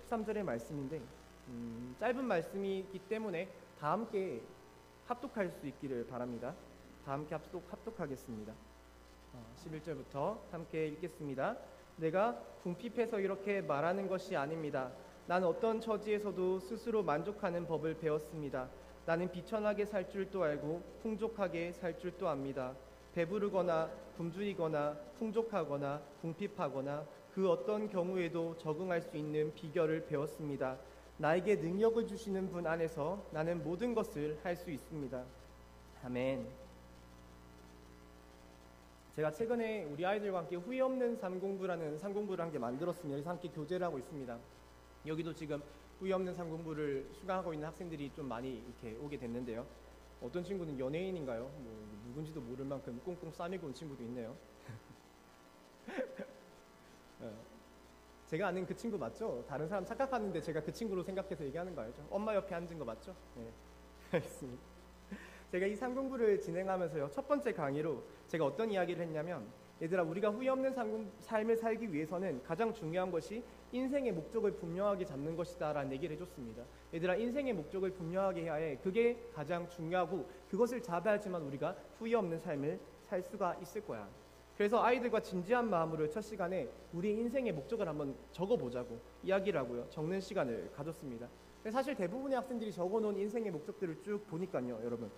13절의 말씀인데 짧은 말씀이기 때문에 다 함께 합독할 수 있기를 바랍니다. 다 함께 합독하겠습니다. 11절부터 함께 읽겠습니다. 내가 궁핍해서 이렇게 말하는 것이 아닙니다. 나는 어떤 처지에서도 스스로 만족하는 법을 배웠습니다. 나는 비천하게 살 줄도 알고 풍족하게 살 줄도 압니다. 배부르거나 굶주리거나 풍족하거나 궁핍하거나 그 어떤 경우에도 적응할 수 있는 비결을 배웠습니다. 나에게 능력을 주시는 분 안에서 나는 모든 것을 할 수 있습니다. 아멘. 제가 최근에 우리 아이들과 함께 후회 없는 삶 공부라는 삶 공부를 함께 만들었습니다. 그래서 함께 교제를 하고 있습니다. 여기도 지금 후회 없는 삶 공부를 수강하고 있는 학생들이 좀 많이 이렇게 오게 됐는데요. 어떤 친구는 연예인인가요? 누군지도 모를 만큼 꽁꽁 싸매고 온 친구도 있네요. 제가 아는 그 친구 맞죠? 다른 사람 착각하는데 제가 그 친구로 생각해서 얘기하는 거 알죠? 엄마 옆에 앉은 거 맞죠? 네, 알겠습니다. 제가 이 상공부를 진행하면서요, 첫 번째 강의로 제가 어떤 이야기를 했냐면, 얘들아, 우리가 후회 없는 삶을 살기 위해서는 가장 중요한 것이 인생의 목적을 분명하게 잡는 것이다 라는 얘기를 해줬습니다. 얘들아, 인생의 목적을 분명하게 해야 해. 그게 가장 중요하고 그것을 잡아야지만 우리가 후회 없는 삶을 살 수가 있을 거야. 그래서 아이들과 진지한 마음으로 첫 시간에 우리 인생의 목적을 한번 적어보자고 이야기를 하고요, 적는 시간을 가졌습니다. 사실 대부분의 학생들이 적어놓은 인생의 목적들을 쭉 보니까요, 여러분,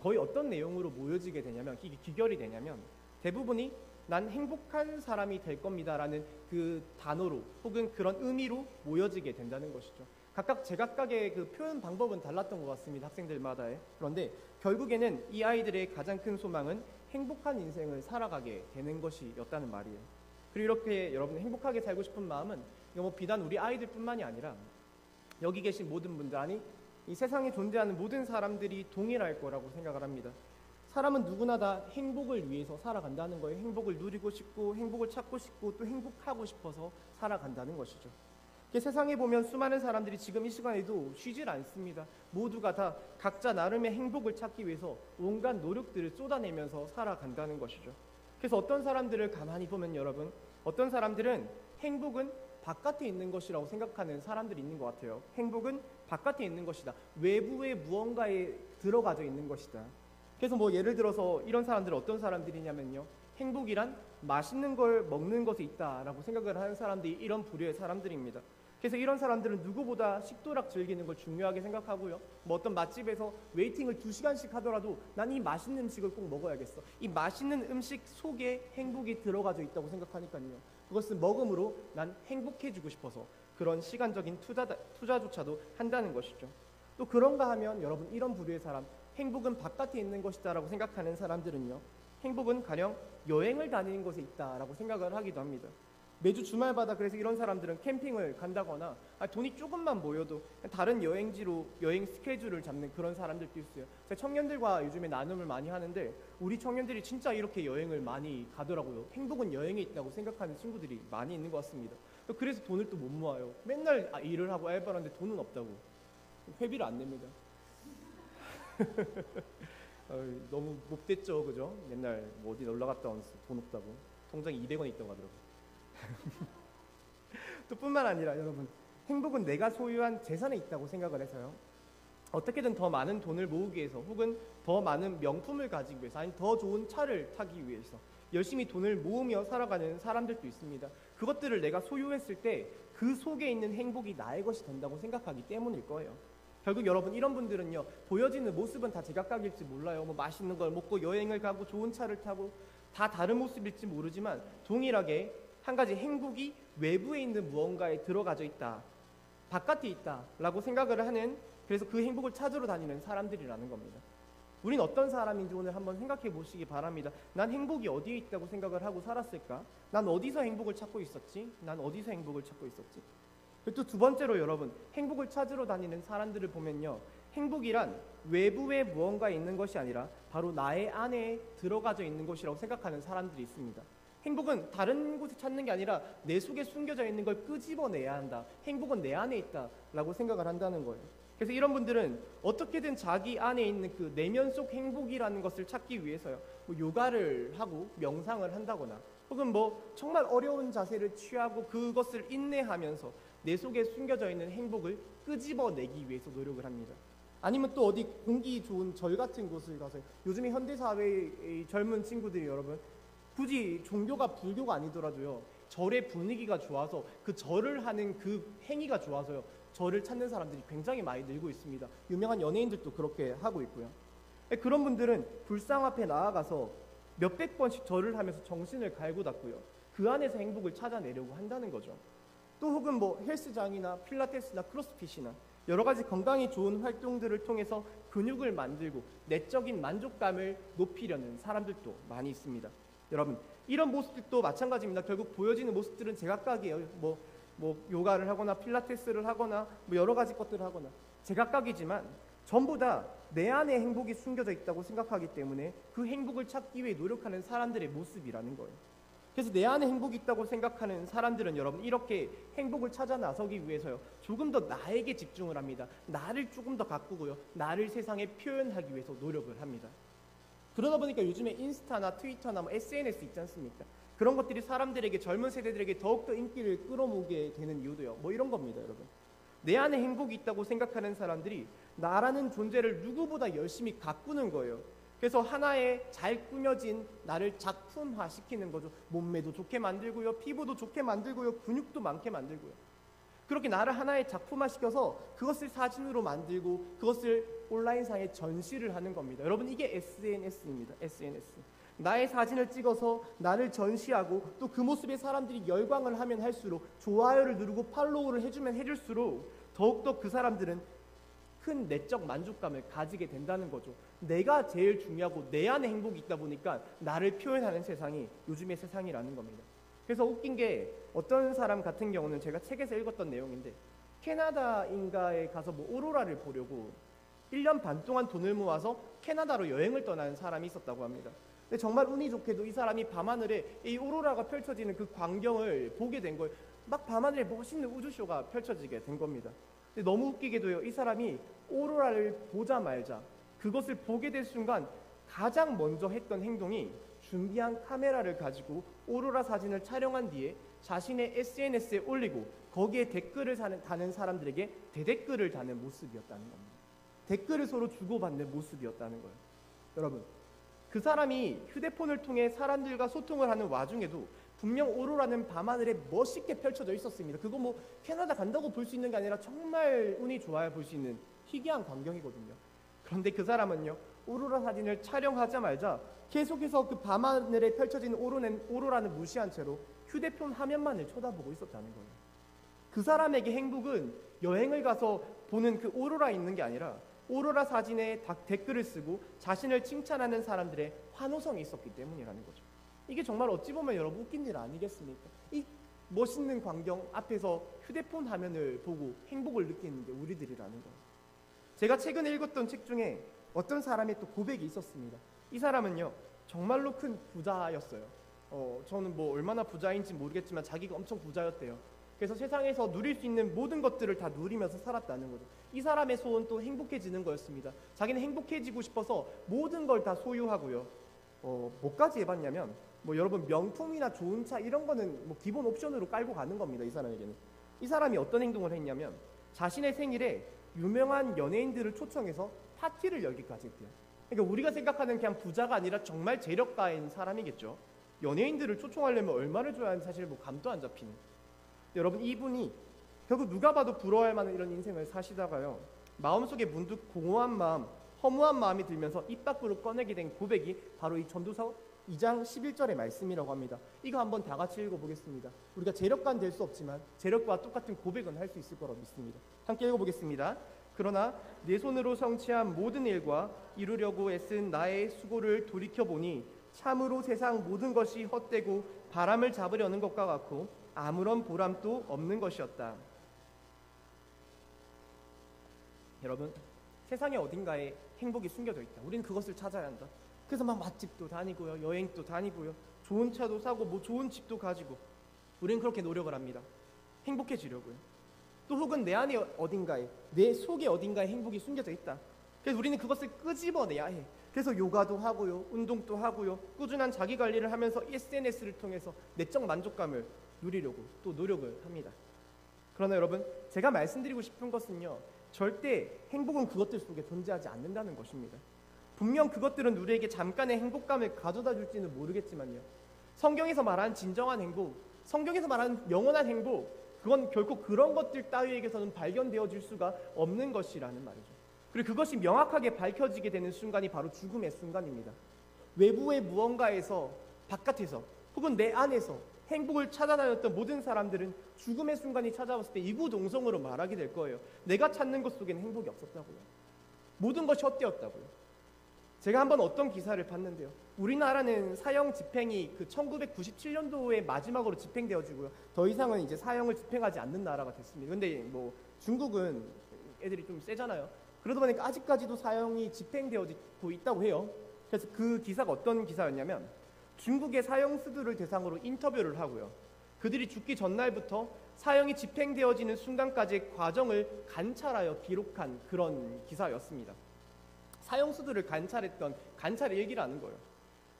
거의 어떤 내용으로 모여지게 되냐면, 이게 기결이 되냐면, 대부분이 난 행복한 사람이 될 겁니다 라는 그 단어로 혹은 그런 의미로 모여지게 된다는 것이죠. 각각 제각각의 그 표현 방법은 달랐던 것 같습니다, 학생들마다의. 그런데 결국에는 이 아이들의 가장 큰 소망은 행복한 인생을 살아가게 되는 것이었다는 말이에요. 그리고 이렇게 여러분 행복하게 살고 싶은 마음은 비단 우리 아이들뿐만이 아니라 여기 계신 모든 분들, 아니 이 세상에 존재하는 모든 사람들이 동일할 거라고 생각을 합니다. 사람은 누구나 다 행복을 위해서 살아간다는 거예요. 행복을 누리고 싶고 행복을 찾고 싶고 또 행복하고 싶어서 살아간다는 것이죠. 세상에 보면 수많은 사람들이 지금 이 시간에도 쉬질 않습니다. 모두가 다 각자 나름의 행복을 찾기 위해서 온갖 노력들을 쏟아내면서 살아간다는 것이죠. 그래서 어떤 사람들을 가만히 보면 여러분, 어떤 사람들은 행복은 바깥에 있는 것이라고 생각하는 사람들이 있는 것 같아요. 행복은 바깥에 있는 것이다. 외부의 무언가에 들어가져 있는 것이다. 그래서 예를 들어서 이런 사람들은 어떤 사람들이냐면요, 행복이란 맛있는 걸 먹는 것에 있다라고 생각을 하는 사람들이 이런 부류의 사람들입니다. 그래서 이런 사람들은 누구보다 식도락 즐기는 걸 중요하게 생각하고요, 어떤 맛집에서 웨이팅을 2시간씩 하더라도 난 이 맛있는 음식을 꼭 먹어야겠어. 이 맛있는 음식 속에 행복이 들어가져 있다고 생각하니까요, 그것은 먹음으로 난 행복해지고 싶어서 그런 시간적인 투자조차도 한다는 것이죠. 또 그런가 하면 여러분, 이런 부류의 사람, 행복은 바깥에 있는 것이다 라고 생각하는 사람들은요, 행복은 가령 여행을 다니는 것에 있다라고 생각을 하기도 합니다. 매주 주말마다 그래서 이런 사람들은 캠핑을 간다거나 돈이 조금만 모여도 다른 여행지로 여행 스케줄을 잡는 그런 사람들도 있어요. 제가 청년들과 요즘에 나눔을 많이 하는데 우리 청년들이 진짜 이렇게 여행을 많이 가더라고요. 행복은 여행에 있다고 생각하는 친구들이 많이 있는 것 같습니다. 그래서 돈을 또 못 모아요. 맨날 일을 하고 알바를 하는데 돈은 없다고. 회비를 안 냅니다. 너무 못됐죠, 그죠? 맨날 어디 놀러 갔다 오면서 돈 없다고. 통장에 200원 있다고 하더라고요. 또 뿐만 아니라 여러분, 행복은 내가 소유한 재산에 있다고 생각을 해서요, 어떻게든 더 많은 돈을 모으기 위해서 혹은 더 많은 명품을 가지기 위해서, 아니 더 좋은 차를 타기 위해서 열심히 돈을 모으며 살아가는 사람들도 있습니다. 그것들을 내가 소유했을 때 그 속에 있는 행복이 나의 것이 된다고 생각하기 때문일 거예요. 결국 여러분, 이런 분들은요, 보여지는 모습은 다 제각각일지 몰라요. 맛있는 걸 먹고 여행을 가고 좋은 차를 타고 다 다른 모습일지 모르지만 동일하게 한 가지 행복이 외부에 있는 무언가에 들어가져 있다, 바깥에 있다 라고 생각을 하는, 그래서 그 행복을 찾으러 다니는 사람들이라는 겁니다. 우린 어떤 사람인지 오늘 한번 생각해 보시기 바랍니다. 난 행복이 어디에 있다고 생각을 하고 살았을까? 난 어디서 행복을 찾고 있었지? 난 어디서 행복을 찾고 있었지? 또 두 번째로 여러분, 행복을 찾으러 다니는 사람들을 보면요, 행복이란 외부에 무언가 있는 것이 아니라 바로 나의 안에 들어가져 있는 것이라고 생각하는 사람들이 있습니다. 행복은 다른 곳에 찾는 게 아니라 내 속에 숨겨져 있는 걸 끄집어내야 한다. 행복은 내 안에 있다라고 생각을 한다는 거예요. 그래서 이런 분들은 어떻게든 자기 안에 있는 그 내면 속 행복이라는 것을 찾기 위해서요, 요가를 하고 명상을 한다거나 혹은 정말 어려운 자세를 취하고 그것을 인내하면서 내 속에 숨겨져 있는 행복을 끄집어내기 위해서 노력을 합니다. 아니면 또 어디 공기 좋은 절 같은 곳을 가서, 요즘에 현대사회의 젊은 친구들이 여러분 굳이 종교가 불교가 아니더라도요, 절의 분위기가 좋아서 그 절을 하는 그 행위가 좋아서요, 절을 찾는 사람들이 굉장히 많이 늘고 있습니다. 유명한 연예인들도 그렇게 하고 있고요. 그런 분들은 불상 앞에 나아가서 몇백 번씩 절을 하면서 정신을 갈고 닦고요, 그 안에서 행복을 찾아내려고 한다는 거죠. 또 혹은 뭐 헬스장이나 필라테스나 크로스핏이나 여러 가지 건강에 좋은 활동들을 통해서 근육을 만들고 내적인 만족감을 높이려는 사람들도 많이 있습니다. 여러분, 이런 모습들도 마찬가지입니다. 결국 보여지는 모습들은 제각각이에요. 뭐 요가를 하거나 필라테스를 하거나 뭐 여러 가지 것들을 하거나 제각각이지만 전부 다 내 안에 행복이 숨겨져 있다고 생각하기 때문에 그 행복을 찾기 위해 노력하는 사람들의 모습이라는 거예요. 그래서 내 안에 행복이 있다고 생각하는 사람들은 여러분 이렇게 행복을 찾아 나서기 위해서요, 조금 더 나에게 집중을 합니다. 나를 조금 더 가꾸고요, 나를 세상에 표현하기 위해서 노력을 합니다. 그러다 보니까 요즘에 인스타나 트위터나 뭐 SNS 있지 않습니까? 그런 것들이 사람들에게, 젊은 세대들에게 더욱더 인기를 끌어모으게 되는 이유도요, 뭐 이런 겁니다. 여러분, 내 안에 행복이 있다고 생각하는 사람들이 나라는 존재를 누구보다 열심히 가꾸는 거예요. 그래서 하나의 잘 꾸며진 나를 작품화시키는 거죠. 몸매도 좋게 만들고요, 피부도 좋게 만들고요, 근육도 많게 만들고요. 그렇게 나를 하나의 작품화시켜서 그것을 사진으로 만들고 그것을 온라인상에 전시를 하는 겁니다. 여러분, 이게 SNS입니다. SNS. 나의 사진을 찍어서 나를 전시하고 또 그 모습에 사람들이 열광을 하면 할수록, 좋아요를 누르고 팔로우를 해주면 해줄수록 더욱더 그 사람들은 큰 내적 만족감을 가지게 된다는 거죠. 내가 제일 중요하고 내 안에 행복이 있다 보니까 나를 표현하는 세상이 요즘의 세상이라는 겁니다. 그래서 웃긴 게, 어떤 사람 같은 경우는 제가 책에서 읽었던 내용인데, 캐나다인가에 가서 뭐 오로라를 보려고 1년 반 동안 돈을 모아서 캐나다로 여행을 떠나는 사람이 있었다고 합니다. 근데 정말 운이 좋게도 이 사람이 밤하늘에 이 오로라가 펼쳐지는 그 광경을 보게 된 거예요. 막 밤하늘에 멋있는 우주쇼가 펼쳐지게 된 겁니다. 근데 너무 웃기게도요, 이 사람이 오로라를 보자마자, 그것을 보게 될 순간 가장 먼저 했던 행동이 준비한 카메라를 가지고 오로라 사진을 촬영한 뒤에 자신의 SNS에 올리고 거기에 댓글을 다는 사람들에게 대댓글을 다는 모습이었다는 겁니다. 댓글을 서로 주고받는 모습이었다는 거예요. 여러분, 그 사람이 휴대폰을 통해 사람들과 소통을 하는 와중에도 분명 오로라는 밤하늘에 멋있게 펼쳐져 있었습니다. 그거 뭐 캐나다 간다고 볼 수 있는 게 아니라 정말 운이 좋아야 볼 수 있는 희귀한 광경이거든요. 그런데 그 사람은요, 오로라 사진을 촬영하자마자 계속해서 그 밤하늘에 펼쳐진 오로라는 무시한 채로 휴대폰 화면만을 쳐다보고 있었다는 거예요. 그 사람에게 행복은 여행을 가서 보는 그 오로라 있는 게 아니라 오로라 사진에 댓글을 쓰고 자신을 칭찬하는 사람들의 환호성이 있었기 때문이라는 거죠. 이게 정말 어찌 보면 여러분 웃긴 일 아니겠습니까? 이 멋있는 광경 앞에서 휴대폰 화면을 보고 행복을 느끼는 게 우리들이라는 거예요. 제가 최근에 읽었던 책 중에 어떤 사람의 또 고백이 있었습니다. 이 사람은요, 정말로 큰 부자였어요. 저는 뭐 얼마나 부자인지 모르겠지만 자기가 엄청 부자였대요. 그래서 세상에서 누릴 수 있는 모든 것들을 다 누리면서 살았다는 거죠. 이 사람의 소원 또 행복해지는 거였습니다. 자기는 행복해지고 싶어서 모든 걸 다 소유하고요. 뭐까지 해봤냐면, 뭐 여러분 명품이나 좋은 차 이런 거는 뭐 기본 옵션으로 깔고 가는 겁니다. 이 사람에게는. 이 사람이 어떤 행동을 했냐면, 자신의 생일에 유명한 연예인들을 초청해서 파티를 열기까지 했대요. 그러니까 우리가 생각하는 그냥 부자가 아니라 정말 재력가인 사람이겠죠. 연예인들을 초청하려면 얼마를 줘야 하는지 사실 뭐 감도 안 잡히는. 여러분, 이분이 결국 누가 봐도 부러워할 만한 이런 인생을 사시다가요, 마음속에 문득 공허한 마음, 허무한 마음이 들면서 입 밖으로 꺼내게 된 고백이 바로 이 전도서 2장 11절의 말씀이라고 합니다. 이거 한번 다 같이 읽어보겠습니다. 우리가 재력가는 될 수 없지만 재력과 똑같은 고백은 할 수 있을 거라고 믿습니다. 함께 읽어보겠습니다. 그러나 내 손으로 성취한 모든 일과 이루려고 애쓴 나의 수고를 돌이켜보니 참으로 세상 모든 것이 헛되고 바람을 잡으려는 것과 같고 아무런 보람도 없는 것이었다. 여러분, 세상의 어딘가에 행복이 숨겨져 있다. 우리는 그것을 찾아야 한다. 그래서 막 맛집도 다니고요, 여행도 다니고요, 좋은 차도 사고 뭐 좋은 집도 가지고 우리는 그렇게 노력을 합니다. 행복해지려고요. 또 혹은 내 안에 어딘가에, 내 속에 어딘가에 행복이 숨겨져 있다. 그래서 우리는 그것을 끄집어내야 해. 그래서 요가도 하고요, 운동도 하고요, 꾸준한 자기관리를 하면서 SNS를 통해서 내적 만족감을 누리려고 또 노력을 합니다. 그러나 여러분, 제가 말씀드리고 싶은 것은요, 절대 행복은 그것들 속에 존재하지 않는다는 것입니다. 분명 그것들은 우리에게 잠깐의 행복감을 가져다 줄지는 모르겠지만요, 성경에서 말하는 진정한 행복, 성경에서 말하는 영원한 행복, 그건 결코 그런 것들 따위에게서는 발견되어질 수가 없는 것이라는 말이죠. 그리고 그것이 명확하게 밝혀지게 되는 순간이 바로 죽음의 순간입니다. 외부의 무언가에서, 바깥에서 혹은 내 안에서 행복을 찾아다녔던 모든 사람들은 죽음의 순간이 찾아왔을 때 이구동성으로 말하게 될 거예요. 내가 찾는 것 속에는 행복이 없었다고요. 모든 것이 헛되었다고요. 제가 한번 어떤 기사를 봤는데요, 우리나라는 사형 집행이 그 1997년도에 마지막으로 집행되어지고요, 더 이상은 이제 사형을 집행하지 않는 나라가 됐습니다. 근데 뭐 중국은 애들이 좀 세잖아요. 그러다 보니까 아직까지도 사형이 집행되어지고 있다고 해요. 그래서 그 기사가 어떤 기사였냐면, 중국의 사형수들을 대상으로 인터뷰를 하고요, 그들이 죽기 전날부터 사형이 집행되어지는 순간까지의 과정을 관찰하여 기록한 그런 기사였습니다. 사형수들을 관찰했던 관찰 일기라는 거예요.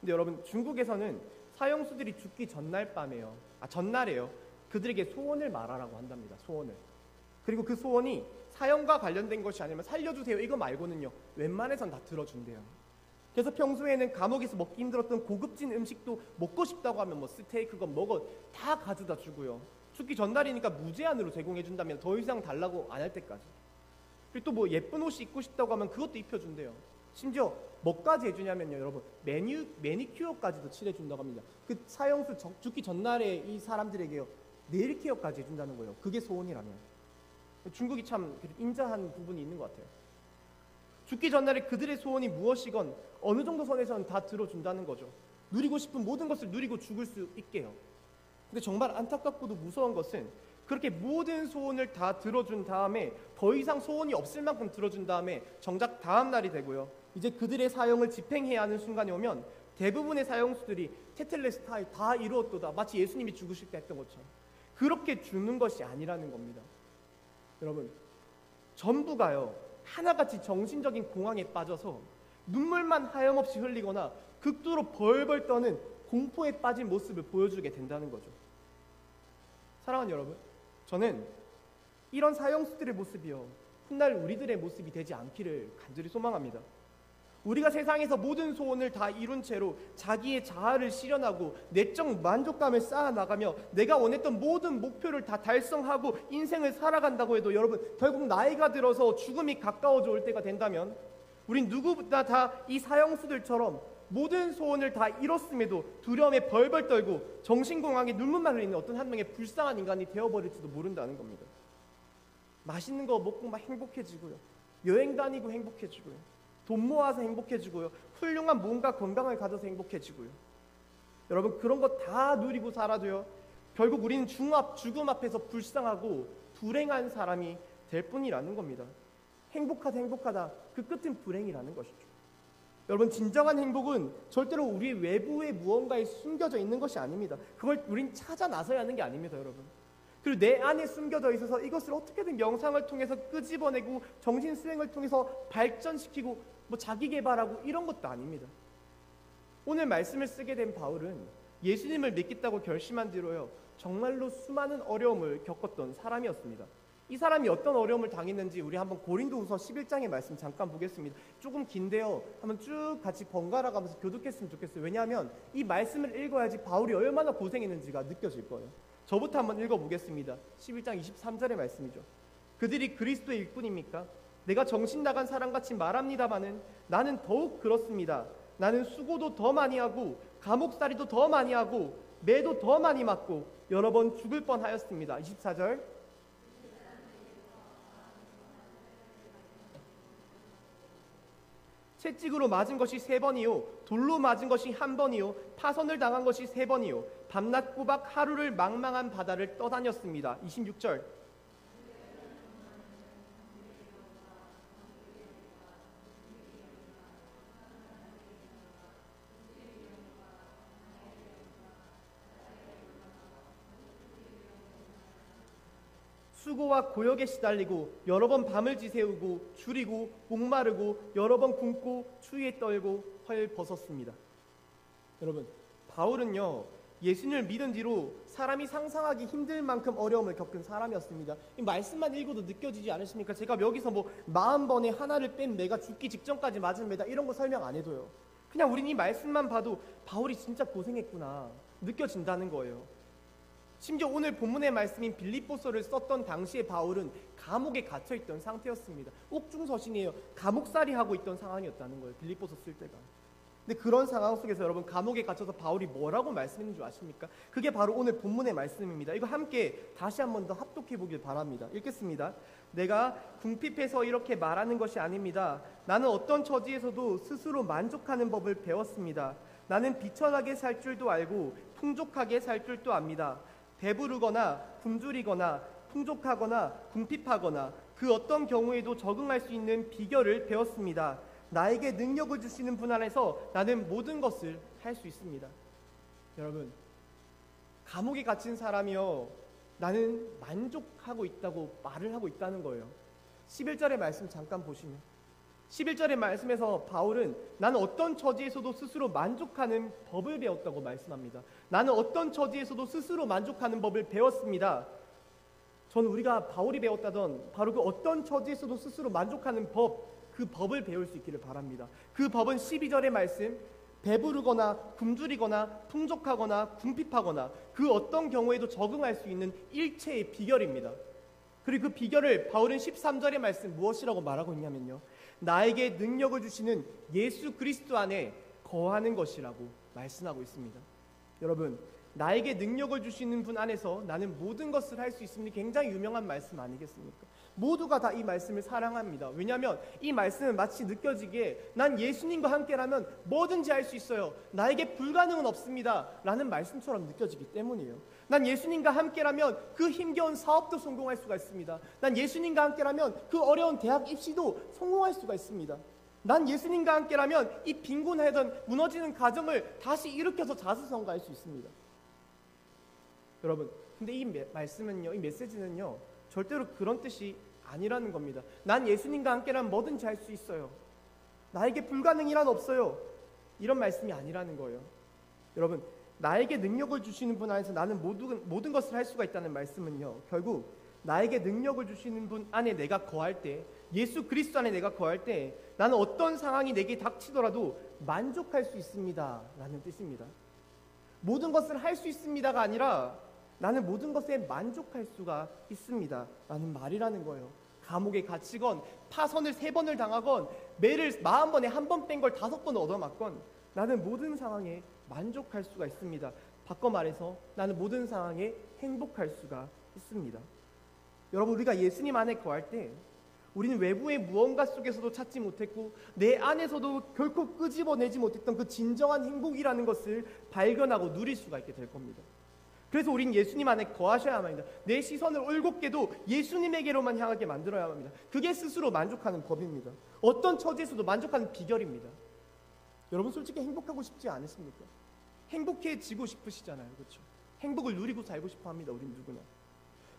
근데 여러분, 중국에서는 사형수들이 죽기 전날에요, 그들에게 소원을 말하라고 한답니다. 소원을. 그리고 그 소원이 사형과 관련된 것이 아니면 살려주세요 이거 말고는요, 웬만해선 다 들어준대요. 그래서 평소에는 감옥에서 먹기 힘들었던 고급진 음식도 먹고 싶다고 하면 뭐 스테이크건 뭐건 다 가져다 주고요, 죽기 전날이니까 무제한으로 제공해 준다면 더 이상 달라고 안 할 때까지. 그리고 또 뭐 예쁜 옷이 입고 싶다고 하면 그것도 입혀준대요. 심지어 뭐까지 해주냐면요, 여러분, 매니큐어까지도 칠해준다고 합니다. 그 사형수 죽기 전날에 이 사람들에게요, 네일 케어까지 해준다는 거예요. 그게 소원이라면. 중국이 참 인자한 부분이 있는 것 같아요. 죽기 전날에 그들의 소원이 무엇이건 어느 정도 선에서는 다 들어준다는 거죠. 누리고 싶은 모든 것을 누리고 죽을 수 있게요. 근데 정말 안타깝고도 무서운 것은, 그렇게 모든 소원을 다 들어준 다음에, 더 이상 소원이 없을 만큼 들어준 다음에 정작 다음 날이 되고요, 이제 그들의 사형을 집행해야 하는 순간이 오면 대부분의 사형수들이 테텔레스타이 다 이루었도다, 마치 예수님이 죽으실 때 했던 것처럼 그렇게 죽는 것이 아니라는 겁니다. 여러분, 전부가요, 하나같이 정신적인 공황에 빠져서 눈물만 하염없이 흘리거나 극도로 벌벌 떠는 공포에 빠진 모습을 보여주게 된다는 거죠. 사랑하는 여러분, 저는 이런 사형수들의 모습이요, 훗날 우리들의 모습이 되지 않기를 간절히 소망합니다. 우리가 세상에서 모든 소원을 다 이룬 채로 자기의 자아를 실현하고 내적 만족감을 쌓아나가며 내가 원했던 모든 목표를 다 달성하고 인생을 살아간다고 해도, 여러분, 결국 나이가 들어서 죽음이 가까워져 올 때가 된다면 우린 누구보다 다 이 사형수들처럼 모든 소원을 다 이뤘음에도 두려움에 벌벌 떨고 정신공황에 눈물만 흘리는 어떤 한 명의 불쌍한 인간이 되어버릴지도 모른다는 겁니다. 맛있는 거 먹고 막 행복해지고요, 여행 다니고 행복해지고요, 돈 모아서 행복해지고요, 훌륭한 몸과 건강을 가져서 행복해지고요, 여러분, 그런 거 다 누리고 살아도요, 결국 우리는 죽음 앞에서 불쌍하고 불행한 사람이 될 뿐이라는 겁니다. 행복하다 그 끝은 불행이라는 것이죠. 여러분, 진정한 행복은 절대로 우리 외부의 무언가에 숨겨져 있는 것이 아닙니다. 그걸 우린 찾아 나서야 하는 게 아닙니다, 여러분. 그리고 내 안에 숨겨져 있어서 이것을 어떻게든 명상을 통해서 끄집어내고 정신수행을 통해서 발전시키고 뭐 자기 개발하고 이런 것도 아닙니다. 오늘 말씀을 쓰게 된 바울은 예수님을 믿겠다고 결심한 뒤로요, 정말로 수많은 어려움을 겪었던 사람이었습니다. 이 사람이 어떤 어려움을 당했는지 우리 한번 고린도후서 11장의 말씀 잠깐 보겠습니다. 조금 긴데요, 한번 쭉 같이 번갈아 가면서 교독했으면 좋겠어요. 왜냐하면 이 말씀을 읽어야지 바울이 얼마나 고생했는지가 느껴질 거예요. 저부터 한번 읽어보겠습니다. 11장 23절의 말씀이죠. 그들이 그리스도의 일꾼입니까? 내가 정신 나간 사람같이 말합니다마는 나는 더욱 그렇습니다. 나는 수고도 더 많이 하고 감옥살이도 더 많이 하고 매도 더 많이 맞고 여러 번 죽을 뻔하였습니다. 24절. 채찍으로 맞은 것이 3번이요, 돌로 맞은 것이 1번이요, 파선을 당한 것이 3번이요, 밤낮 꼬박 하루를 망망한 바다를 떠다녔습니다. 26절. 수고와 고역에 시달리고 여러 번 밤을 지새우고 줄이고 목마르고 여러 번 굶고 추위에 떨고 헐벗었습니다. 여러분, 바울은요, 예수님을 믿은 뒤로 사람이 상상하기 힘들 만큼 어려움을 겪은 사람이었습니다. 이 말씀만 읽어도 느껴지지 않으십니까? 제가 여기서 뭐 40번에 하나를 뺀 매가 죽기 직전까지 맞은 매다 이런 거 설명 안 해도요. 그냥 우린 이 말씀만 봐도 바울이 진짜 고생했구나 느껴진다는 거예요. 심지어 오늘 본문의 말씀인 빌립보서를 썼던 당시에 바울은 감옥에 갇혀있던 상태였습니다. 옥중서신이에요. 감옥살이 하고 있던 상황이었다는 거예요. 빌립보서 쓸 때가. 근데 그런 상황 속에서 여러분 감옥에 갇혀서 바울이 뭐라고 말씀했는 줄 아십니까? 그게 바로 오늘 본문의 말씀입니다. 이거 함께 다시 한 번 더 합독해 보길 바랍니다. 읽겠습니다. 내가 궁핍해서 이렇게 말하는 것이 아닙니다. 나는 어떤 처지에서도 스스로 만족하는 법을 배웠습니다. 나는 비천하게 살 줄도 알고 풍족하게 살 줄도 압니다. 배부르거나 굶주리거나 풍족하거나 궁핍하거나 그 어떤 경우에도 적응할 수 있는 비결을 배웠습니다. 나에게 능력을 주시는 분 안에서 나는 모든 것을 할 수 있습니다. 여러분, 감옥에 갇힌 사람이요, 나는 만족하고 있다고 말을 하고 있다는 거예요. 11절의 말씀 잠깐 보시면 11절의 말씀에서 바울은 나는 어떤 처지에서도 스스로 만족하는 법을 배웠다고 말씀합니다. 나는 어떤 처지에서도 스스로 만족하는 법을 배웠습니다. 저는 우리가 바울이 배웠다던 바로 그 어떤 처지에서도 스스로 만족하는 법, 그 법을 배울 수 있기를 바랍니다. 그 법은 12절의 말씀, 배부르거나 굶주리거나 풍족하거나 궁핍하거나 그 어떤 경우에도 적응할 수 있는 일체의 비결입니다. 그리고 그 비결을 바울은 13절의 말씀 무엇이라고 말하고 있냐면요, 나에게 능력을 주시는 예수 그리스도 안에 거하는 것이라고 말씀하고 있습니다. 여러분, 나에게 능력을 주시는 분 안에서 나는 모든 것을 할 수 있습니다. 굉장히 유명한 말씀 아니겠습니까? 모두가 다 이 말씀을 사랑합니다. 왜냐하면 이 말씀은 마치 느껴지기에 난 예수님과 함께라면 뭐든지 할 수 있어요, 나에게 불가능은 없습니다 라는 말씀처럼 느껴지기 때문이에요. 난 예수님과 함께라면 그 힘겨운 사업도 성공할 수가 있습니다. 난 예수님과 함께라면 그 어려운 대학 입시도 성공할 수가 있습니다. 난 예수님과 함께라면 이 빈곤하던 무너지는 가정을 다시 일으켜서 자수성가할 수 있습니다. 여러분, 근데 이 말씀은요, 이 메시지는요, 절대로 그런 뜻이 아니라는 겁니다. 난 예수님과 함께라면 뭐든지 할 수 있어요, 나에게 불가능이란 없어요, 이런 말씀이 아니라는 거예요. 여러분, 나에게 능력을 주시는 분 안에서 나는 모든 것을 할 수가 있다는 말씀은요, 결국 나에게 능력을 주시는 분 안에 내가 거할 때, 예수 그리스도 안에 내가 거할 때 나는 어떤 상황이 내게 닥치더라도 만족할 수 있습니다 라는 뜻입니다. 모든 것을 할 수 있습니다가 아니라 나는 모든 것에 만족할 수가 있습니다 라는 말이라는 거예요. 감옥에 갇히건 파선을 3번을 당하건 매를 40번에 한 번 뺀 걸 5번 얻어맞건 나는 모든 상황에 만족할 수가 있습니다. 바꿔 말해서 나는 모든 상황에 행복할 수가 있습니다. 여러분, 우리가 예수님 안에 거할 때 우리는 외부의 무언가 속에서도 찾지 못했고 내 안에서도 결코 끄집어내지 못했던 그 진정한 행복이라는 것을 발견하고 누릴 수가 있게 될 겁니다. 그래서 우린 예수님 안에 거하셔야만 합니다. 내 시선을 올곧게도 예수님에게로만 향하게 만들어야 합니다. 그게 스스로 만족하는 법입니다. 어떤 처지에서도 만족하는 비결입니다. 여러분, 솔직히 행복하고 싶지 않으십니까? 행복해지고 싶으시잖아요, 그렇죠? 행복을 누리고 살고 싶어 합니다, 우린 누구나.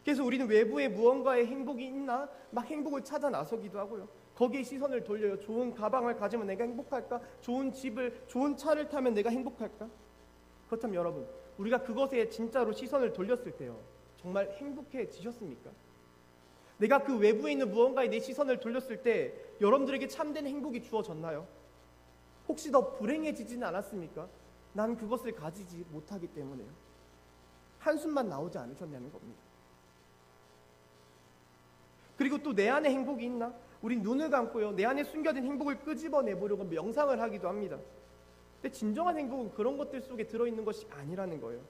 그래서 우리는 외부에 무언가의 행복이 있나 막 행복을 찾아 나서기도 하고요, 거기에 시선을 돌려요. 좋은 가방을 가지면 내가 행복할까? 좋은 집을, 좋은 차를 타면 내가 행복할까? 그렇다면 여러분, 우리가 그것에 진짜로 시선을 돌렸을 때요, 정말 행복해지셨습니까? 내가 그 외부에 있는 무언가에 내 시선을 돌렸을 때 여러분들에게 참된 행복이 주어졌나요? 혹시 더 불행해지지는 않았습니까? 난 그것을 가지지 못하기 때문에요. 한숨만 나오지 않으셨냐는 겁니다. 그리고 또 내 안에 행복이 있나? 우린 눈을 감고요, 내 안에 숨겨진 행복을 끄집어내보려고 명상을 하기도 합니다. 근데 진정한 행복은 그런 것들 속에 들어있는 것이 아니라는 거예요.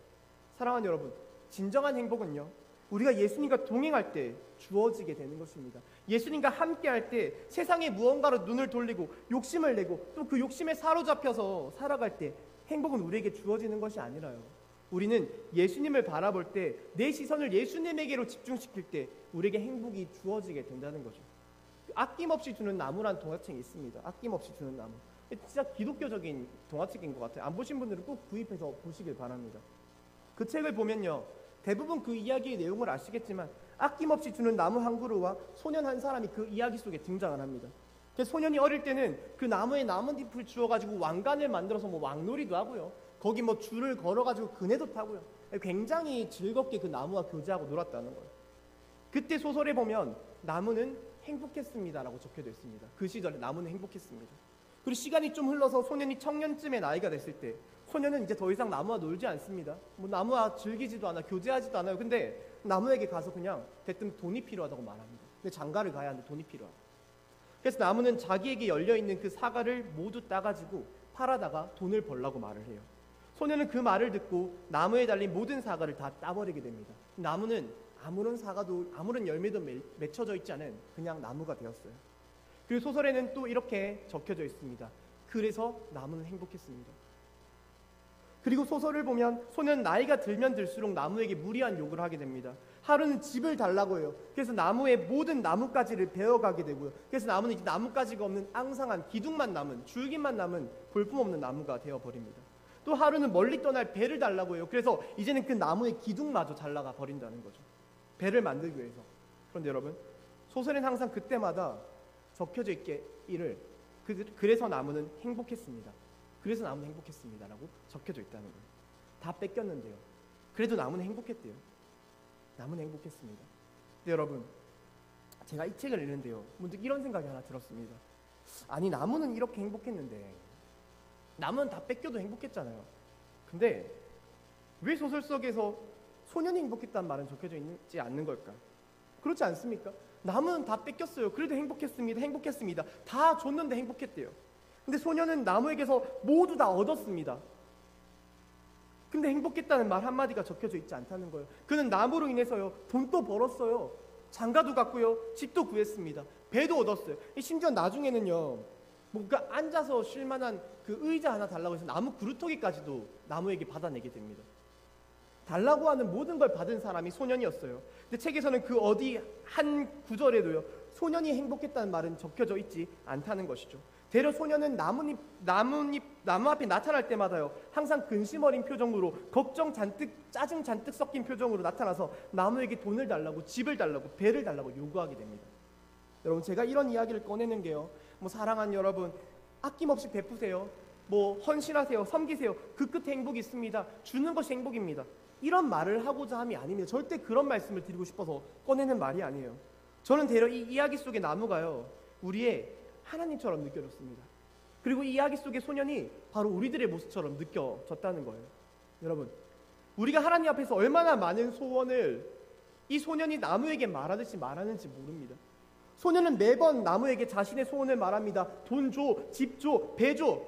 사랑하는 여러분, 진정한 행복은요, 우리가 예수님과 동행할 때 주어지게 되는 것입니다. 예수님과 함께할 때 세상의 무언가로 눈을 돌리고 욕심을 내고 또 그 욕심에 사로잡혀서 살아갈 때 행복은 우리에게 주어지는 것이 아니라요, 우리는 예수님을 바라볼 때 내 시선을 예수님에게로 집중시킬 때 우리에게 행복이 주어지게 된다는 거죠. 아낌없이 주는 나무란 동화책이 있습니다. 아낌없이 주는 나무. 진짜 기독교적인 동화책인 것 같아요. 안 보신 분들은 꼭 구입해서 보시길 바랍니다. 그 책을 보면요, 대부분 그 이야기의 내용을 아시겠지만 아낌없이 주는 나무 한 그루와 소년 한 사람이 그 이야기 속에 등장을 합니다. 그래서 소년이 어릴 때는 그 나무에 나뭇잎을 주워가지고 왕관을 만들어서 뭐 왕놀이도 하고요, 거기 뭐 줄을 걸어가지고 그네도 타고요. 굉장히 즐겁게 그 나무와 교제하고 놀았다는 거예요. 그때 소설에 보면 나무는 행복했습니다라고 적혀져 있습니다. 그 시절에 나무는 행복했습니다. 그리고 시간이 좀 흘러서 소년이 청년쯤의 나이가 됐을 때 소년은 이제 더 이상 나무와 놀지 않습니다. 뭐 나무와 즐기지도 않아, 교제하지도 않아요. 근데 나무에게 가서 그냥 대뜸 돈이 필요하다고 말합니다. 근데 장가를 가야 하는데 돈이 필요하다. 그래서 나무는 자기에게 열려있는 그 사과를 모두 따가지고 팔아다가 돈을 벌라고 말을 해요. 소년은 그 말을 듣고 나무에 달린 모든 사과를 다 따버리게 됩니다. 나무는 아무런 사과도 아무런 열매도 맺혀져 있지 않은 그냥 나무가 되었어요. 그리고 소설에는 또 이렇게 적혀져 있습니다. 그래서 나무는 행복했습니다. 그리고 소설을 보면 소년은 나이가 들면 들수록 나무에게 무리한 요구를 하게 됩니다. 하루는 집을 달라고 해요. 그래서 나무의 모든 나뭇가지를 베어가게 되고요. 그래서 나무는 이제 나뭇가지가 없는 앙상한 기둥만 남은, 줄기만 남은 볼품없는 나무가 되어버립니다. 또 하루는 멀리 떠날 배를 달라고 해요. 그래서 이제는 그 나무의 기둥마저 잘라가 버린다는 거죠. 배를 만들기 위해서. 그런데 여러분, 소설엔 항상 그때마다 적혀져 있기를 그래서 나무는 행복했습니다. 그래서 나무는 행복했습니다라고 적혀져 있다는 거예요. 다 뺏겼는데요. 그래도 나무는 행복했대요. 나무는 행복했습니다. 근데 여러분, 제가 이 책을 읽는데요, 문득 이런 생각이 하나 들었습니다. 아니, 나무는 이렇게 행복했는데 나무는 다 뺏겨도 행복했잖아요. 근데 왜 소설 속에서 소년이 행복했다는 말은 적혀져 있지 않는 걸까? 그렇지 않습니까? 나무는 다 뺏겼어요. 그래도 행복했습니다. 행복했습니다. 다 줬는데 행복했대요. 근데 소년은 나무에게서 모두 다 얻었습니다. 근데 행복했다는 말 한마디가 적혀져 있지 않다는 거예요. 그는 나무로 인해서요, 돈도 벌었어요. 장가도 갔고요, 집도 구했습니다. 배도 얻었어요. 심지어 나중에는요, 뭔가 앉아서 쉴 만한 그 의자 하나 달라고 해서 나무 그루터기까지도 나무에게 받아내게 됩니다. 달라고 하는 모든 걸 받은 사람이 소년이었어요. 근데 책에서는 그 어디 한 구절에도요, 소년이 행복했다는 말은 적혀져 있지 않다는 것이죠. 대려 소년은 나무 앞에 나타날 때마다요, 항상 근심 어린 표정으로, 걱정 잔뜩, 짜증 잔뜩 섞인 표정으로 나타나서 나무에게 돈을 달라고, 집을 달라고, 배를 달라고 요구하게 됩니다. 여러분, 제가 이런 이야기를 꺼내는 게요, 뭐 사랑하는 여러분, 아낌없이 베푸세요, 뭐 헌신하세요, 섬기세요, 그 끝에 행복이 있습니다, 주는 것이 행복입니다, 이런 말을 하고자 함이 아닙니다. 절대 그런 말씀을 드리고 싶어서 꺼내는 말이 아니에요. 저는 대려 이 이야기 속의 나무가요, 우리의 하나님처럼 느껴졌습니다. 그리고 이 이야기 속의 소년이 바로 우리들의 모습처럼 느껴졌다는 거예요. 여러분, 우리가 하나님 앞에서 얼마나 많은 소원을 이 소년이 나무에게 말하듯이 말하는지 모릅니다. 소년은 매번 나무에게 자신의 소원을 말합니다. 돈 줘, 집 줘, 배 줘,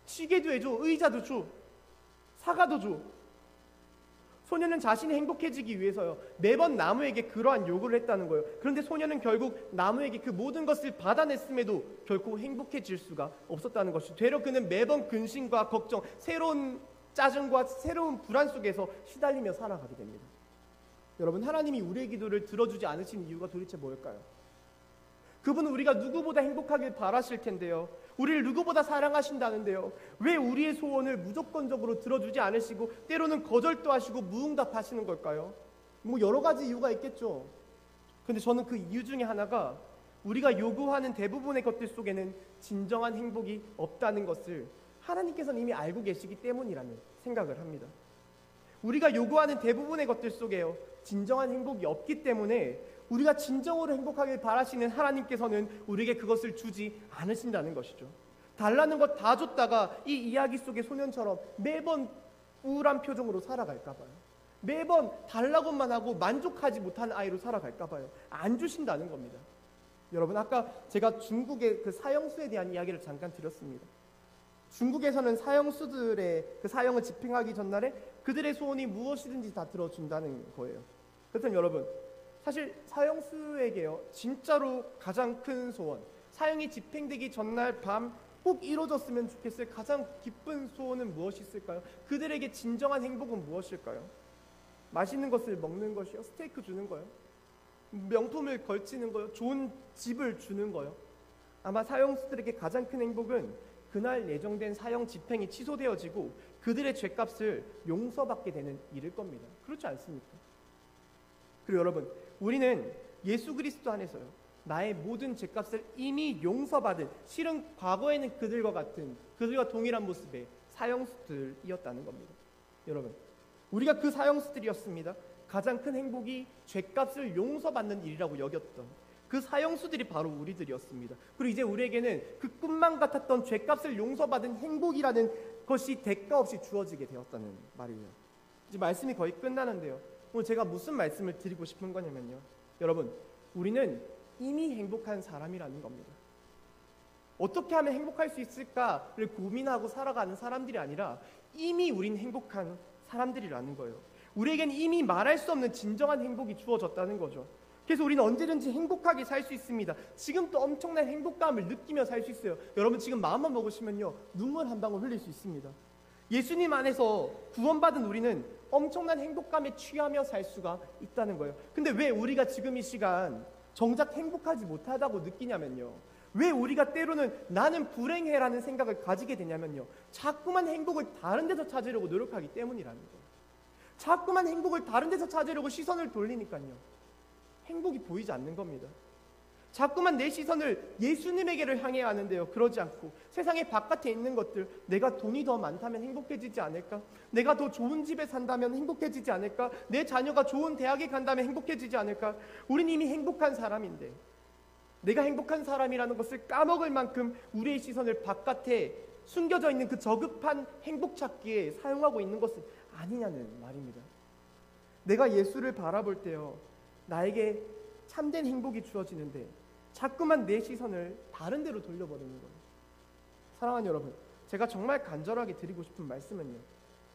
시계도 해줘, 의자도 줘, 사과도 줘. 소년은 자신이 행복해지기 위해서요, 매번 나무에게 그러한 요구를 했다는 거예요. 그런데 소년은 결국 나무에게 그 모든 것을 받아냈음에도 결코 행복해질 수가 없었다는 것이죠. 되려 그는 매번 근심과 걱정, 새로운 짜증과 새로운 불안 속에서 시달리며 살아가게 됩니다. 여러분, 하나님이 우리의 기도를 들어주지 않으신 이유가 도대체 뭘까요? 그분은 우리가 누구보다 행복하길 바라실 텐데요, 우리를 누구보다 사랑하신다는데요, 왜 우리의 소원을 무조건적으로 들어주지 않으시고 때로는 거절도 하시고 무응답하시는 걸까요? 뭐 여러 가지 이유가 있겠죠. 근데 저는 그 이유 중에 하나가 우리가 요구하는 대부분의 것들 속에는 진정한 행복이 없다는 것을 하나님께서는 이미 알고 계시기 때문이라는 생각을 합니다. 우리가 요구하는 대부분의 것들 속에요, 진정한 행복이 없기 때문에 우리가 진정으로 행복하길 바라시는 하나님께서는 우리에게 그것을 주지 않으신다는 것이죠. 달라는 것 다 줬다가 이 이야기 속의 소년처럼 매번 우울한 표정으로 살아갈까 봐요. 매번 달라고만 하고 만족하지 못하는 아이로 살아갈까 봐요. 안 주신다는 겁니다. 여러분, 아까 제가 중국의 그 사형수에 대한 이야기를 잠깐 드렸습니다. 중국에서는 사형수들의 그 사형을 집행하기 전날에 그들의 소원이 무엇이든지 다 들어준다는 거예요. 그렇다면 여러분, 사실 사형수에게요, 진짜로 가장 큰 소원, 사형이 집행되기 전날 밤 꼭 이루어졌으면 좋겠을 가장 기쁜 소원은 무엇이 있을까요? 그들에게 진정한 행복은 무엇일까요? 맛있는 것을 먹는 것이요? 스테이크 주는 거요? 명품을 걸치는 거요? 좋은 집을 주는 거요? 아마 사형수들에게 가장 큰 행복은 그날 예정된 사형 집행이 취소되어지고 그들의 죄값을 용서받게 되는 일일 겁니다. 그렇지 않습니까? 그리고 여러분, 우리는 예수 그리스도 안에서요, 나의 모든 죄값을 이미 용서받은, 실은 과거에는 그들과 동일한 모습의 사형수들이었다는 겁니다. 여러분, 우리가 그 사형수들이었습니다. 가장 큰 행복이 죄값을 용서받는 일이라고 여겼던 그 사형수들이 바로 우리들이었습니다. 그리고 이제 우리에게는 그 꿈만 같았던 죄값을 용서받은 행복이라는 것이 대가 없이 주어지게 되었다는 말이에요. 이제 말씀이 거의 끝나는데요. 오늘 제가 무슨 말씀을 드리고 싶은 거냐면요, 여러분, 우리는 이미 행복한 사람이라는 겁니다. 어떻게 하면 행복할 수 있을까를 고민하고 살아가는 사람들이 아니라 이미 우린 행복한 사람들이라는 거예요. 우리에겐 이미 말할 수 없는 진정한 행복이 주어졌다는 거죠. 그래서 우리는 언제든지 행복하게 살 수 있습니다. 지금 또 엄청난 행복감을 느끼며 살 수 있어요. 여러분, 지금 마음만 먹으시면요, 눈물 한 방울 흘릴 수 있습니다. 예수님 안에서 구원받은 우리는 엄청난 행복감에 취하며 살 수가 있다는 거예요. 근데 왜 우리가 지금 이 시간 정작 행복하지 못하다고 느끼냐면요, 왜 우리가 때로는 나는 불행해라는 생각을 가지게 되냐면요, 자꾸만 행복을 다른 데서 찾으려고 노력하기 때문이라는 거예요. 자꾸만 행복을 다른 데서 찾으려고 시선을 돌리니까요, 행복이 보이지 않는 겁니다. 자꾸만 내 시선을 예수님에게를 향해야 하는데요, 그러지 않고 세상의 바깥에 있는 것들, 내가 돈이 더 많다면 행복해지지 않을까? 내가 더 좋은 집에 산다면 행복해지지 않을까? 내 자녀가 좋은 대학에 간다면 행복해지지 않을까? 우린 이미 행복한 사람인데 내가 행복한 사람이라는 것을 까먹을 만큼 우리의 시선을 바깥에 숨겨져 있는 그 저급한 행복 찾기에 사용하고 있는 것은 아니냐는 말입니다. 내가 예수를 바라볼 때요, 나에게 참된 행복이 주어지는데 자꾸만 내 시선을 다른 데로 돌려버리는 거예요. 사랑하는 여러분, 제가 정말 간절하게 드리고 싶은 말씀은요,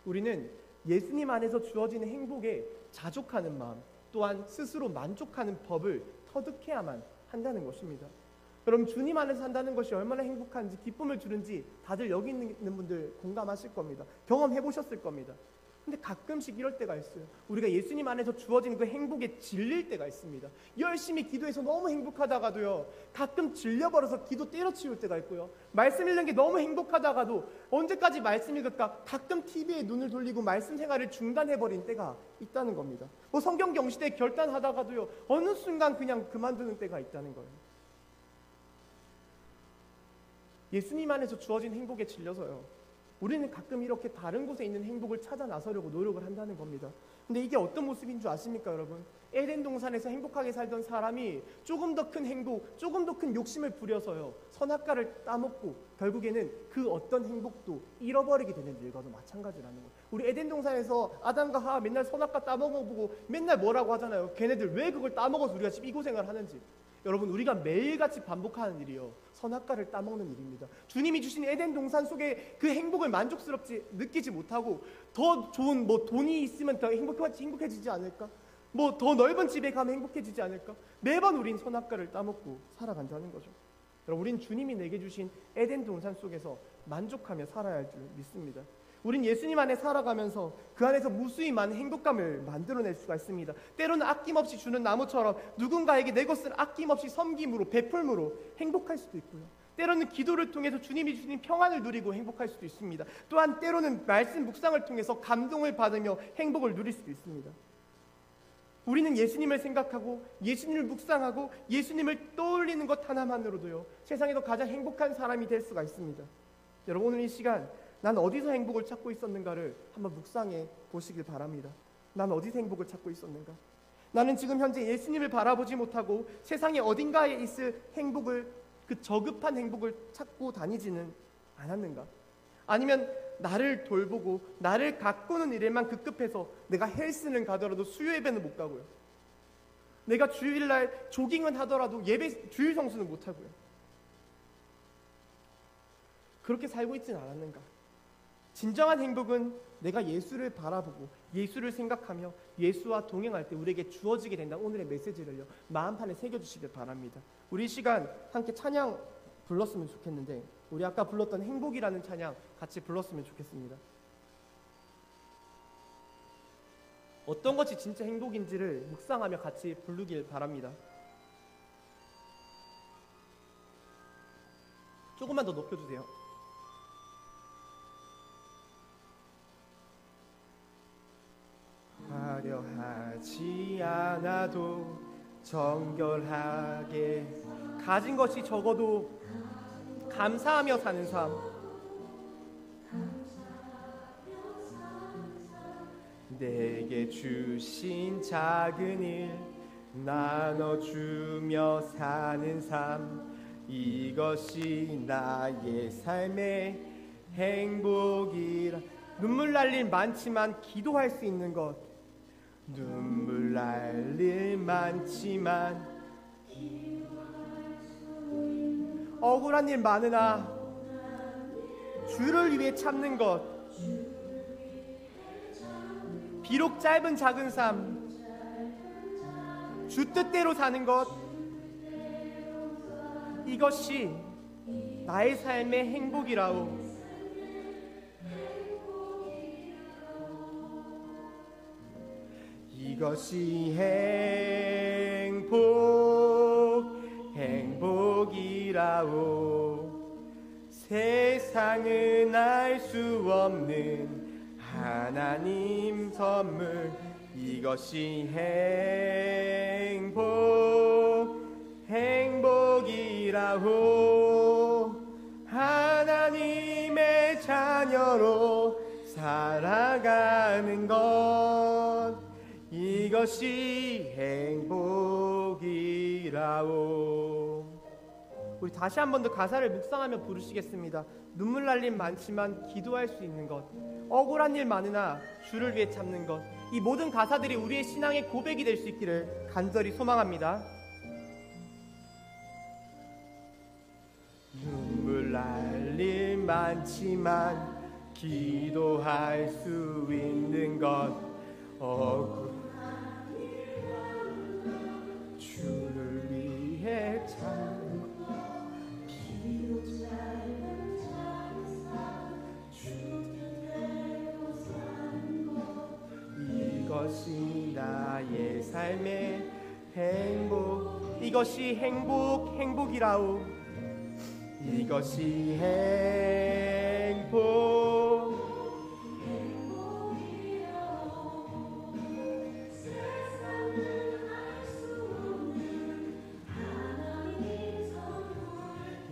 우리는 예수님 안에서 주어지는 행복에 자족하는 마음, 또한 스스로 만족하는 법을 터득해야만 한다는 것입니다. 여러분, 주님 안에서 산다는 것이 얼마나 행복한지, 기쁨을 주는지 다들 여기 있는 분들 공감하실 겁니다. 경험해 보셨을 겁니다. 근데 가끔씩 이럴 때가 있어요. 우리가 예수님 안에서 주어진 그 행복에 질릴 때가 있습니다. 열심히 기도해서 너무 행복하다가도요, 가끔 질려버려서 기도 때려치울 때가 있고요, 말씀 읽는 게 너무 행복하다가도 언제까지 말씀 읽을까, 가끔 TV에 눈을 돌리고 말씀 생활을 중단해버린 때가 있다는 겁니다. 뭐 성경 경시대 결단하다가도요, 어느 순간 그냥 그만두는 때가 있다는 거예요. 예수님 안에서 주어진 행복에 질려서요, 우리는 가끔 이렇게 다른 곳에 있는 행복을 찾아 나서려고 노력을 한다는 겁니다. 근데 이게 어떤 모습인 줄 아십니까, 여러분? 에덴 동산에서 행복하게 살던 사람이 조금 더 큰 행복, 조금 더 큰 욕심을 부려서요, 선악과를 따먹고 결국에는 그 어떤 행복도 잃어버리게 되는 일과도 마찬가지라는 거예요. 우리 에덴 동산에서 아담과 하와 맨날 선악과 따먹어보고 맨날 뭐라고 하잖아요. 걔네들 왜 그걸 따먹어서 우리가 지금 이 고생을 하는지. 여러분, 우리가 매일같이 반복하는 일이요, 선악과를 따먹는 일입니다. 주님이 주신 에덴 동산 속에 그 행복을 만족스럽지 느끼지 못하고 더 좋은 뭐 돈이 있으면 더 행복해지지 않을까? 뭐 더 넓은 집에 가면 행복해지지 않을까? 매번 우린 선악과를 따먹고 살아간다는 거죠. 여러분, 우린 주님이 내게 주신 에덴 동산 속에서 만족하며 살아야 할 줄 믿습니다. 우린 예수님 안에 살아가면서 그 안에서 무수히 많은 행복감을 만들어낼 수가 있습니다. 때로는 아낌없이 주는 나무처럼 누군가에게 내 것을 아낌없이 섬김으로, 베풀므로 행복할 수도 있고요, 때로는 기도를 통해서 주님이 주신 평안을 누리고 행복할 수도 있습니다. 또한 때로는 말씀 묵상을 통해서 감동을 받으며 행복을 누릴 수도 있습니다. 우리는 예수님을 생각하고 예수님을 묵상하고 예수님을 떠올리는 것 하나만으로도요, 세상에서 가장 행복한 사람이 될 수가 있습니다. 여러분, 오늘 이 시간 난 어디서 행복을 찾고 있었는가를 한번 묵상해 보시길 바랍니다. 난 어디서 행복을 찾고 있었는가? 나는 지금 현재 예수님을 바라보지 못하고 세상의 어딘가에 있을 행복을, 그 저급한 행복을 찾고 다니지는 않았는가? 아니면 나를 돌보고 나를 가꾸는 일에만 급급해서 내가 헬스는 가더라도 수요 예배는 못 가고요, 내가 주일날 조깅은 하더라도 예배 주일 성수는 못 하고요, 그렇게 살고 있지는 않았는가? 진정한 행복은 내가 예수를 바라보고 예수를 생각하며 예수와 동행할 때 우리에게 주어지게 된다는 오늘의 메시지를요, 마음판에 새겨주시길 바랍니다. 우리 이 시간 함께 찬양 불렀으면 좋겠는데, 우리 아까 불렀던 행복이라는 찬양 같이 불렀으면 좋겠습니다. 어떤 것이 진짜 행복인지를 묵상하며 같이 부르길 바랍니다. 조금만 더 높여주세요. 화려하지 않아도 정결하게 가진 것이 적어도 감사하며 사는 삶, 내게 주신 작은 일 나눠주며 사는 삶, 이것이 나의 삶의 행복이라. 눈물 날 일 많지만 기도할 수 있는 것, 눈물 날 일 많지만 억울한 일 많으나 주를 위해 참는 것, 비록 짧은 작은 삶 주 뜻대로 사는 것, 이것이 나의 삶의 행복이라오. 이것이 행복이라오. 세상은 알 수 없는 하나님 선물, 이것이 행복이라오. 하나님의 자녀로 살아가는 것, 이것이 행복이라오. 우리 다시 한 번 더 가사를 묵상하며 부르시겠습니다. 눈물 날 일 많지만 기도할 수 있는 것, 억울한 일 많으나 주를 위해 참는 것, 이 모든 가사들이 우리의 신앙의 고백이 될 수 있기를 간절히 소망합니다. 눈물 날 일 많지만 기도할 수 있는 것, 주를 위해 참는 것, 이것이 나의 삶의 행복, 이것이 행복이라오. 이것이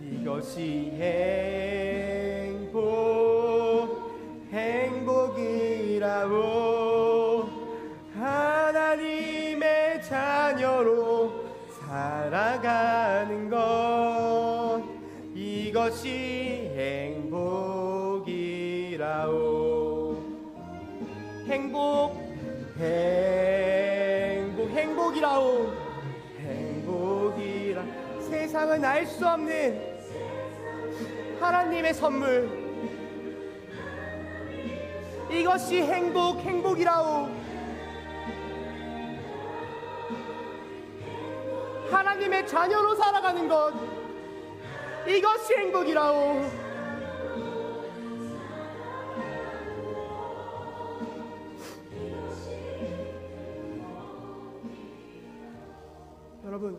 이것이 행복이라오. 하나님의 자녀로 살아가는 것, 이것이 행복이라오. 행복이라오. 세상은 알 수 없는 하나님의 선물, 이것이 행복이라오. 하나님의 자녀로 살아가는 것, 이것이 행복이라오. 여러분,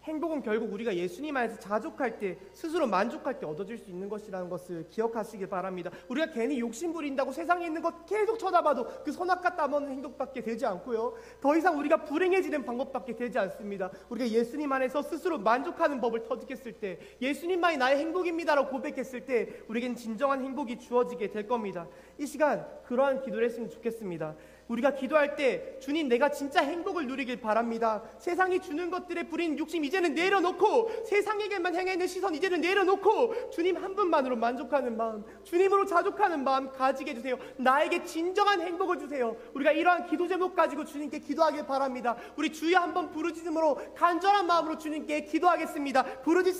행복은 결국 우리가 예수님 안에서 자족할 때, 스스로 만족할 때 얻어질 수 있는 것이라는 것을 기억하시길 바랍니다. 우리가 괜히 욕심 부린다고 세상에 있는 것 계속 쳐다봐도 그 선악과 따먹는 행복밖에 되지 않고요, 더 이상 우리가 불행해지는 방법밖에 되지 않습니다. 우리가 예수님 안에서 스스로 만족하는 법을 터득했을 때, 예수님만이 나의 행복입니다라고 고백했을 때 우리에겐 진정한 행복이 주어지게 될 겁니다. 이 시간 그러한 기도를 했으면 좋겠습니다. 우리가 기도할 때 주님, 내가 진짜 행복을 누리길 바랍니다. 세상이 주는 것들에 부린 욕심 이제는 내려놓고, 세상에게만 향해 있는 시선 이제는 내려놓고 주님 한 분만으로 만족하는 마음, 주님으로 자족하는 마음 가지게 해주세요. 나에게 진정한 행복을 주세요. 우리가 이러한 기도 제목 가지고 주님께 기도하길 바랍니다. 우리 주여 한번 부르짖음으로 간절한 마음으로 주님께 기도하겠습니다. 부르짖